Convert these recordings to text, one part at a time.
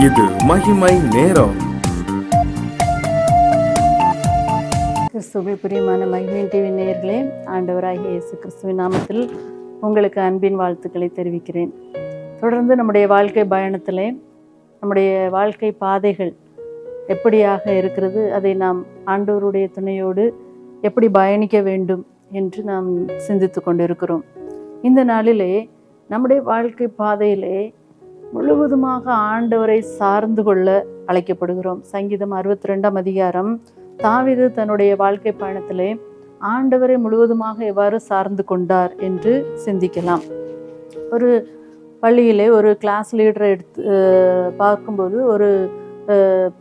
இது மகிமை நேரம். கிறிஸ்துவில் பிரியமான மகிமை டிவி நேயர்களே, ஆண்டவராகிய இயேசு கிறிஸ்துவின் நாமத்தில் உங்களுக்கு அன்பின் வாழ்த்துக்களை தெரிவிக்கிறேன். தொடர்ந்து நம்முடைய வாழ்க்கை பயணத்திலே நம்முடைய வாழ்க்கை பாதைகள் எப்படியாக இருக்கிறது, அதை நாம் ஆண்டவருடைய துணையோடு எப்படி பயணிக்க வேண்டும் என்று நாம் சிந்தித்து கொண்டிருக்கிறோம். இந்த நாளிலே நம்முடைய வாழ்க்கை பாதையிலே முழுவதுமாக ஆண்டவரை சார்ந்து கொள்ள அழைக்கப்படுகிறோம். சங்கீதம் 62ஆம் அதிகாரம், தாவீது தன்னுடைய வாழ்க்கை பயணத்திலே ஆண்டவரை முழுவதுமாக எவ்வாறு சார்ந்து கொண்டார் என்று சிந்திக்கலாம். ஒரு பள்ளியிலே ஒரு கிளாஸ் லீடரை பார்க்கும்போது ஒரு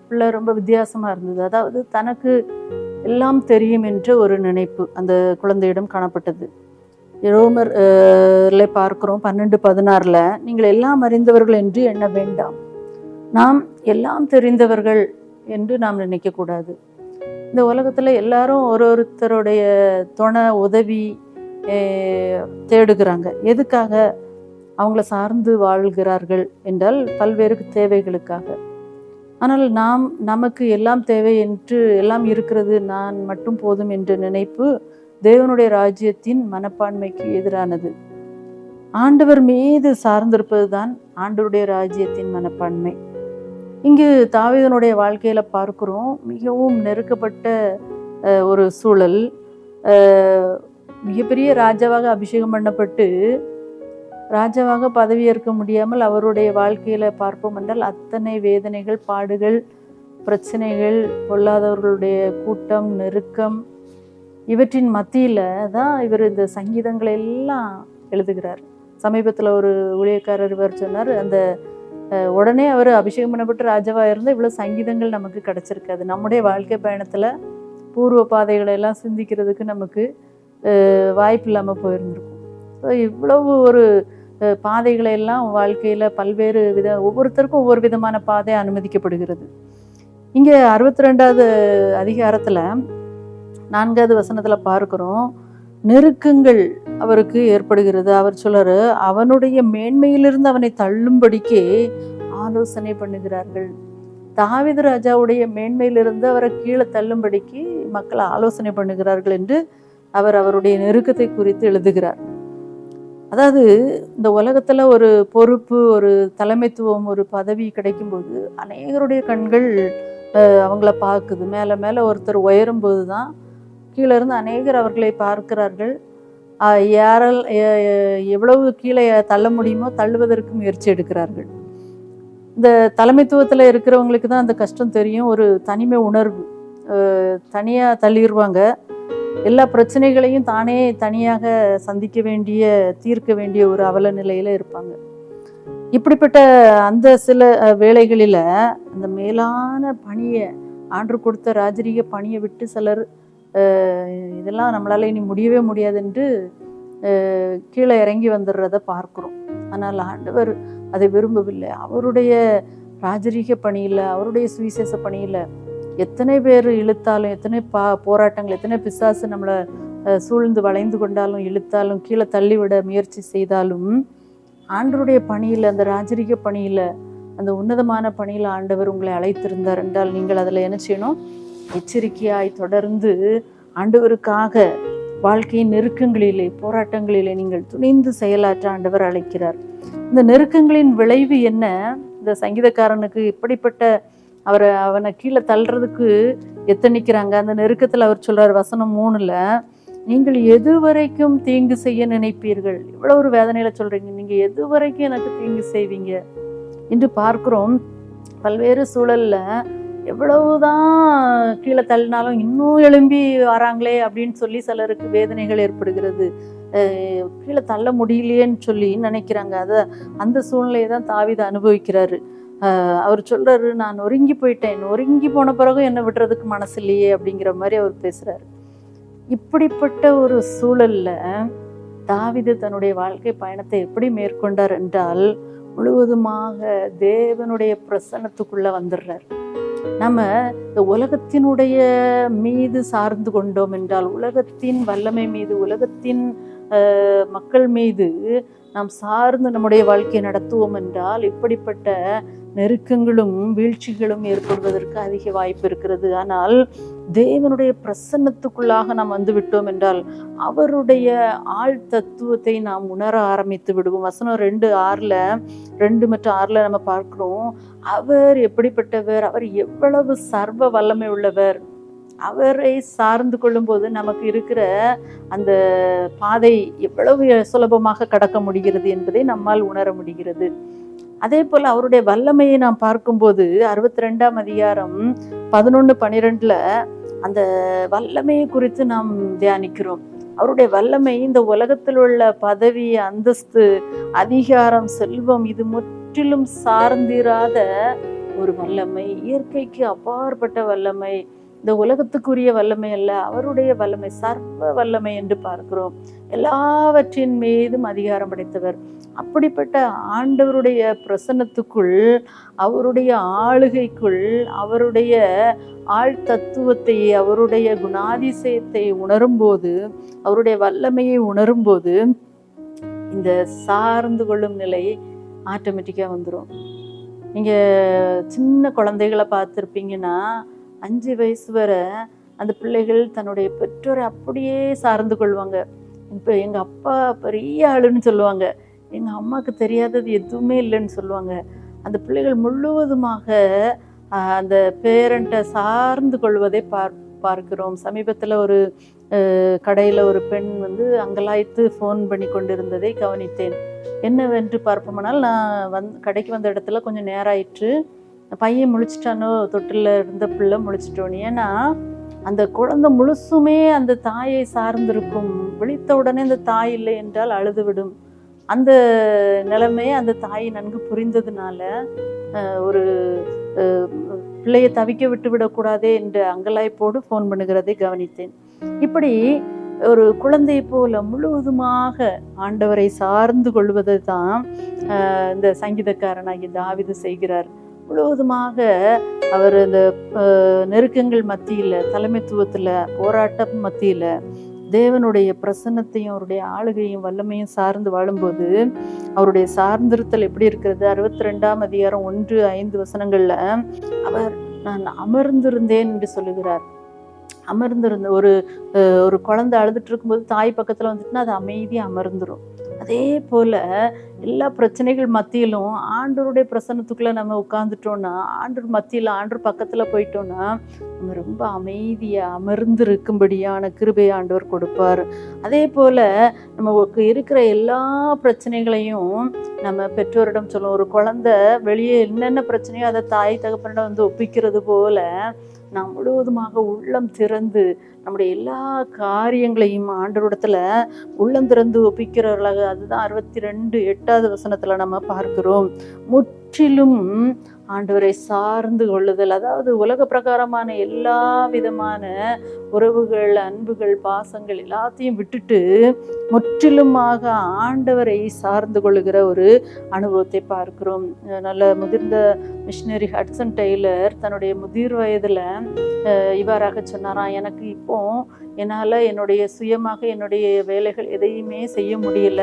பிள்ளை ரொம்ப வித்தியாசமாக இருந்தது. அதாவது தனக்கு எல்லாம் தெரியும் என்ற ஒரு நினைப்பு அந்த குழந்தையிடம் காணப்பட்டது. ரோமர்ல பார்க்கிறோம் 12:16, நீங்கள் எல்லாம் அறிந்தவர்கள் என்று எண்ண வேண்டாம், நாம் எல்லாம் தெரிந்தவர்கள் என்று நாம் நினைக்கக்கூடாது. இந்த உலகத்தில் எல்லாரும் ஒருத்தருடைய துணை உதவி தேடுகிறாங்க. எதுக்காக? அவங்கள சார்ந்து வாழ்கிறார்கள் என்றால் பல்வேறு தேவைகளுக்காக. ஆனால் நமக்கு எல்லாம் தேவை என்று எல்லாம் இருக்கிறது, நான் மட்டும் போதும் என்ற நினைப்பு தேவனுடைய ராஜ்யத்தின் மனப்பான்மைக்கு எதிரானது. ஆண்டவர் மீது சார்ந்திருப்பது தான் ஆண்டவருடைய ராஜ்யத்தின் மனப்பான்மை. இங்கு தாவீதனுடைய வாழ்க்கையில பார்க்கிறோம், மிகவும் நெருக்கப்பட்ட ஒரு சூழல். மிகப்பெரிய ராஜாவாக அபிஷேகம் பண்ணப்பட்டு ராஜாவாக பதவியேற்க முடியாமல் அவருடைய வாழ்க்கையில பார்ப்போம் என்றால் அத்தனை வேதனைகள், பாடுகள், பிரச்சனைகள், பொல்லாதவர்களுடைய கூட்டம், நெருக்கம், இவற்றின் மத்தியில் தான் இவர் இந்த சங்கீதங்களை எல்லாம் எழுதுகிறார். சமீபத்தில் ஒரு ஊழியக்காரர் இவர் சொன்னார், அந்த உடனே அவர் அபிஷேகம் பண்ணப்பட்டு ராஜாவாக இருந்தால் இவ்வளோ சங்கீதங்கள் நமக்கு கிடச்சிருக்காது. நம்முடைய வாழ்க்கை பயணத்தில் பூர்வ பாதைகளை எல்லாம் சிந்திக்கிறதுக்கு நமக்கு வாய்ப்பு இல்லாமல் போயிருந்திருக்கும். ஸோ இவ்வளவு ஒரு பாதைகளை எல்லாம் வாழ்க்கையில் பல்வேறு ஒவ்வொருத்தருக்கும் ஒவ்வொரு விதமான பாதை அனுமதிக்கப்படுகிறது. இங்கே 62ஆவது அதிகாரத்தில் 4வது வசனத்தில் பார்க்கிறோம், நெருக்கங்கள் அவருக்கு ஏற்படுகிறது. அவர் சொல்றாரு, அவனுடைய மேன்மையிலிருந்து அவனை தள்ளும்படிக்கே ஆலோசனை பண்ணுகிறார்கள். தாவீது ராஜாவுடைய மேன்மையிலிருந்து அவரை கீழே தள்ளும்படிக்கு மக்கள் ஆலோசனை பண்ணுகிறார்கள் என்று அவருடைய நெருக்கத்தை குறித்து எழுதுகிறார். அதாவது இந்த உலகத்துல ஒரு பொறுப்பு, ஒரு தலைமைத்துவம், ஒரு பதவி கிடைக்கும்போது அநேகருடைய கண்கள் அவங்கள பார்க்குது. மேலே மேலே ஒருத்தர் உயரும்போது தான் கீழே இருந்து அநேகர் அவர்களை பார்க்கிறார்கள். யாரால் எவ்வளவு கீழே தள்ள முடியுமோ தள்ளுவதற்கு முயற்சி எடுக்கிறார்கள். இந்த தலைமைத்துவத்தில் இருக்கிறவங்களுக்கு தான் அந்த கஷ்டம் தெரியும். ஒரு தனிமை உணர்வு, தனியாக தள்ளிடுவாங்க. எல்லா பிரச்சனைகளையும் தானே தனியாக சந்திக்க வேண்டிய, தீர்க்க வேண்டிய ஒரு அவல நிலையில் இருப்பாங்க. இப்படிப்பட்ட அந்த சில வேளைகளில் அந்த மேலான பணியை, ஆண்டு கொடுத்த ராஜரீக பணியை விட்டு சிலர் இதெல்லாம் நம்மளால் இனி முடியவே முடியாது என்று கீழே இறங்கி வந்துடுறத பார்க்குறோம். ஆனால் ஆண்டவர் அதை விரும்பவில்லை. அவருடைய ராஜரீக பணியில், அவருடைய சுவிசேஷ பணியில் எத்தனை பேர் இழுத்தாலும், எத்தனை போராட்டங்கள், எத்தனை பிசாசு நம்மளை சூழ்ந்து வளைந்து கொண்டாலும், இழுத்தாலும், கீழே தள்ளிவிட முயற்சி செய்தாலும், ஆண்டவருடைய பணியில், அந்த ராஜரீக பணியில், அந்த உன்னதமான பணியில் ஆண்டவர் உங்களை அழைத்திருந்தார் என்றால் நீங்கள் அதில் என்ன செய்யணும்? எச்சரிக்கையாய் தொடர்ந்து ஆண்டவருக்காக வாழ்க்கையின் நெருக்கங்களிலே, போராட்டங்களிலே நீங்கள் துணிந்து செயலாற்ற ஆண்டவர் அழைக்கிறார். இந்த நெருக்கங்களின் விளைவு என்ன? இந்த சங்கீதக்காரனுக்கு இப்படிப்பட்ட அவனை கீழே தள்ளுறதுக்கு எத்தனிக்கிறாங்க. அந்த நெருக்கத்தில் அவர் சொல்றார், வசனம் 3ல், நீங்கள் எது வரைக்கும் தீங்கு செய்ய நினைப்பீர்கள்? இவ்வளோ ஒரு வேதனையில சொல்றீங்க, நீங்க எது வரைக்கும் எனக்கு தீங்கு செய்வீங்க என்று பார்க்கிறோம். பல்வேறு சூழல்ல எவ்வளவுதான் கீழே தள்ளினாலும் இன்னும் எழும்பி வராங்களே அப்படின்னு சொல்லி சிலருக்கு வேதனைகள் ஏற்படுகிறது. கீழே தள்ள முடியலையேன்னு சொல்லி நினைக்கிறாங்க. அந்த சூழ்நிலையை தான் தாவீது அனுபவிக்கிறாரு. அவர் சொல்றாரு, நான் நொறுங்கி போயிட்டேன், நொறுங்கி போன பிறகும் என்னை விடுறதுக்கு மனசு இல்லையே அப்படிங்கிற மாதிரி அவர் பேசுறாரு. இப்படிப்பட்ட ஒரு சூழல்ல தாவீது தன்னுடைய வாழ்க்கை பயணத்தை எப்படி மேற்கொண்டார் என்றால், முழுவதுமாக தேவனுடைய பிரசன்னத்துக்குள்ள வந்துடுறார். நம்ம இந்த உலகத்தினுடைய மீது சார்ந்து கொண்டோம் என்றால், உலகத்தின் வல்லமை மீது, உலகத்தின் மக்கள் மீது நாம் சார்ந்து நம்முடைய வாழ்க்கையை நடத்துவோம் என்றால், இப்படிப்பட்ட நெருக்கங்களும் வீழ்ச்சிகளும் ஏற்படுவதற்கு அதிக வாய்ப்பு இருக்கிறது. ஆனால் தேவனுடைய பிரசன்னத்துக்குள்ளாக நாம் வந்து விட்டோம் என்றால் அவருடைய ஆள் தத்துவத்தை நாம் உணர ஆரம்பித்து விடுவோம். வசனம் 2 மற்றும் 6 நம்ம பார்க்கிறோம். அவர் எப்படிப்பட்டவர், அவர் எவ்வளவு சர்வ வல்லமை உள்ளவர். அவரை சார்ந்து கொள்ளும்போது நமக்கு இருக்கிற அந்த பாதை எவ்வளவு சுலபமாக கடக்க முடிகிறது என்பதை நம்மால் உணர முடிகிறது. அதே போல் அவருடைய வல்லமையை நாம் பார்க்கும்போது 62ஆம் அதிகாரம் 11-12 அந்த வல்லமையை குறித்து நாம் தியானிக்கிறோம். அவருடைய வல்லமை இந்த உலகத்தில் உள்ள பதவி, அந்தஸ்து, அதிகாரம், செல்வம் இது முற்றிலும் சார்ந்திராத ஒரு வல்லமை. இயற்கைக்கு அப்பாற்பட்ட வல்லமை, இந்த உலகத்துக்குரிய வல்லமை அல்ல, அவருடைய வல்லமை சர்வ வல்லமை என்று பார்க்கிறோம். எல்லாவற்றின் மீதும் அதிகாரம் படைத்தவர். அப்படிப்பட்ட ஆண்டவருடைய பிரசன்னத்துக்குள், அவருடைய ஆளுகைக்குள், அவருடைய ஆள் தத்துவத்தை, அவருடைய குணாதிசயத்தை உணரும்போது, அவருடைய வல்லமையை உணரும்போது இந்த சார்ந்து கொள்ளும் நிலை ஆட்டோமேட்டிக்காக வந்துடும். நீங்கள் சின்ன குழந்தைகளை பார்த்துருப்பீங்கன்னா 5 வயசு வரை அந்த பிள்ளைகள் தன்னுடைய பெற்றோரை அப்படியே சார்ந்து கொள்வாங்க. இப்போ எங்கள் அப்பா பெரிய ஆளுன்னு சொல்லுவாங்க, எங்கள் அம்மாவுக்கு தெரியாதது எதுவுமே இல்லைன்னு சொல்லுவாங்க. அந்த பிள்ளைகள் முழுவதுமாக அந்த பேரண்ட்டை சார்ந்து கொள்வதை பார்க்கிறோம். சமீபத்தில் ஒரு கடையில் ஒரு பெண் அங்கலாய்த்து ஃபோன் பண்ணி கொண்டிருந்ததை கவனித்தேன். என்னவென்று பார்ப்போம்னால், நான் கடைக்கு வந்த இடத்துல கொஞ்சம் நேரம் ஆயிற்று. பையன் முழிச்சிட்டானோ, தொட்டில் இருந்த பிள்ளை முழிச்சிட்டோன்னு. ஏன்னா அந்த குழந்தை முழுசுமே அந்த தாயை சார்ந்திருக்கும். விழித்த உடனே அந்த தாய் இல்லை என்றால் அழுதுவிடும். அந்த நிலைமையை அந்த தாய் நன்கு புரிந்ததுனால ஒரு பிள்ளையை தவிக்க விட்டு விடக்கூடாதே என்ற அங்கலாய்ப்போடு ஃபோன் பண்ணுகிறதை கவனித்தேன். இப்படி ஒரு குழந்தை போல முழுவதுமாக ஆண்டவரை சார்ந்து கொள்வதை தான் இந்த சங்கீதக்காரனாகிய தாவீது செய்கிறார். முழுவதுமாக அவர் இந்த நெருக்கங்கள் மத்தியில், தலைமைத்துவத்தில், போராட்டம் மத்தியில் தேவனுடைய பிரசன்னத்தையும் அவருடைய ஆளுகையும் வல்லமையும் சார்ந்து வாழும்போது அவருடைய சார்ந்திருத்தல் எப்படி இருக்கிறது? 62ஆம் அதிகாரம் 1-5 அவர் நான் அமர்ந்திருந்தேன் என்று சொல்லுகிறார். அமர்ந்திருந்த ஒரு குழந்தை அழுதுட்டு இருக்கும்போது தாய் பக்கத்தில் வந்துட்டுனா அது அமைதியாக அமர்ந்துடும். அதே போல் எல்லா பிரச்சனைகள் மத்தியிலும் ஆண்டவருடைய பிரசன்னத்துக்குள்ளே நம்ம உட்காந்துட்டோன்னா, ஆண்டவர் மத்தியில், ஆண்டவர் பக்கத்தில் போயிட்டோன்னா நம்ம ரொம்ப அமைதியாக அமர்ந்து இருக்கும்படியான கிருபையை ஆண்டவர் கொடுப்பார். அதே போல் நமக்கு இருக்கிற எல்லா பிரச்சனைகளையும் நம்ம பெற்றோரிடம் சொல்லுவோம். ஒரு குழந்தை வெளியே என்னென்ன பிரச்சனையோ அதை தாய் தகப்பனிடம் ஒப்பிக்கிறது போல் நாம் முழுவதுமாக உள்ளம் திறந்து நம்முடைய எல்லா காரியங்களையும் ஆண்டவரிடத்துல உள்ளம் திறந்து ஒப்பிக்கிறவர்களாக, அதுதான் 62:8 நம்ம பார்க்கிறோம். முற்றிலும் ஆண்டவரை சார்ந்து கொள்ளுதல், அதாவது உலக பிரகாரமான எல்லா விதமான உறவுகள், அன்புகள், பாசங்கள் எல்லாத்தையும் விட்டுட்டு முற்றிலுமாக ஆண்டவரை சார்ந்து கொள்ளுகிற ஒரு அனுபவத்தை பார்க்கிறோம். நல்ல முதிர்ந்த மிஷினரி ஹட்சன் டெய்லர் தன்னுடைய முதிர் வயதில் இவ்வாறாக சொன்னாராம், எனக்கு இப்போ என்னால் என்னுடைய சுயமாக என்னுடைய வேலைகள் எதையுமே செய்ய முடியல,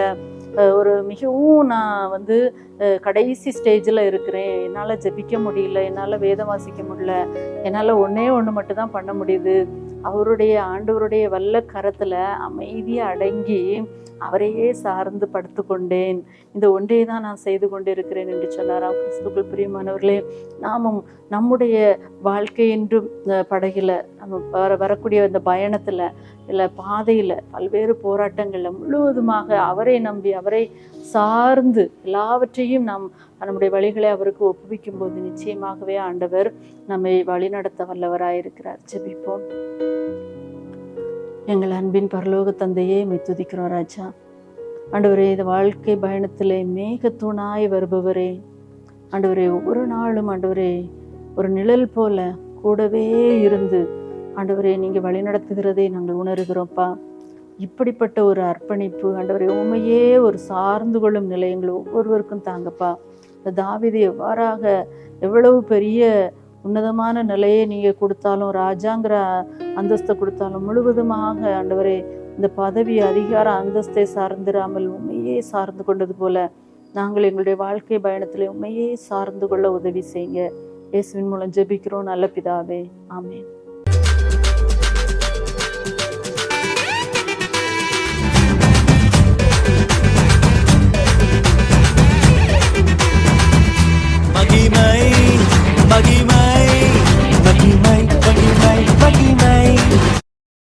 ஒரு மிகவும் நான் கடைசி ஸ்டேஜில் இருக்கிறேன், என்னால் ஜெபிக்க முடியல, என்னால் வேதம் வாசிக்க முடியல, என்னால் ஒன்றே மட்டும்தான் பண்ண முடியுது. அவருடைய ஆண்டவருடைய வல்ல கரத்தில் அமைதியாக அடங்கி அவரையே சார்ந்து படுத்து கொண்டேன், இந்த ஒன்றே தான் நான் செய்து கொண்டு இருக்கிறேன் என்று சொன்னாராம். கிறிஸ்துவுக்குள் பிரியமானவர்களே, நாமும் நம்முடைய வாழ்க்கை என்றும் படகில் நம்ம வரக்கூடிய இந்த பயணத்தில் இல்லை பாதையில் பல்வேறு போராட்டங்களில் முழுவதுமாக அவரை நம்பி அவரை சார்ந்து எல்லாவற்றையும் நாம் நம்முடைய வழிகளை அவருக்கு ஒப்புவிக்கும் போது நிச்சயமாகவே ஆண்டவர் நம்மை வழிநடத்த வல்லவராயிருக்கிறார். ஜெபிப்போம். எங்கள் அன்பின் பரலோக தந்தையே துதிக்கிறோம் ராஜா. ஆண்டவரே, இந்த வாழ்க்கை பயணத்திலே மேகத்தூணாய் வருபவரே, ஆண்டவரே, ஒவ்வொரு நாளும் ஆண்டவரே ஒரு நிழல் போல கூடவே இருந்து ஆண்டவரே நீங்கள் வழிநடத்துகிறதை நாங்கள் உணர்கிறோம்ப்பா. இப்படிப்பட்ட ஒரு அர்ப்பணிப்பு ஆண்டவரே, உண்மையே ஒரு சார்ந்து கொள்ளும் நிலை எங்கள் ஒவ்வொருவருக்கும் தாங்கப்பா. இந்த தாவீது எவ்வளவு பெரிய உன்னதமான நிலையை நீங்கள் கொடுத்தாலும், ராஜாங்கிற அந்தஸ்தை கொடுத்தாலும் முழுவதுமாக ஆண்டவரே இந்த பதவி, அதிகார, அந்தஸ்தை சார்ந்திராமல் உண்மையே சார்ந்து கொண்டது போல நாங்கள் எங்களுடைய வாழ்க்கை பயணத்தில் உண்மையே சார்ந்து கொள்ள உதவி செய்யுங்க. இயேசுவின் மூலம் ஜெபிக்கிறோம் நல்ல பிதாவே, ஆமென். மகிமை மகிமை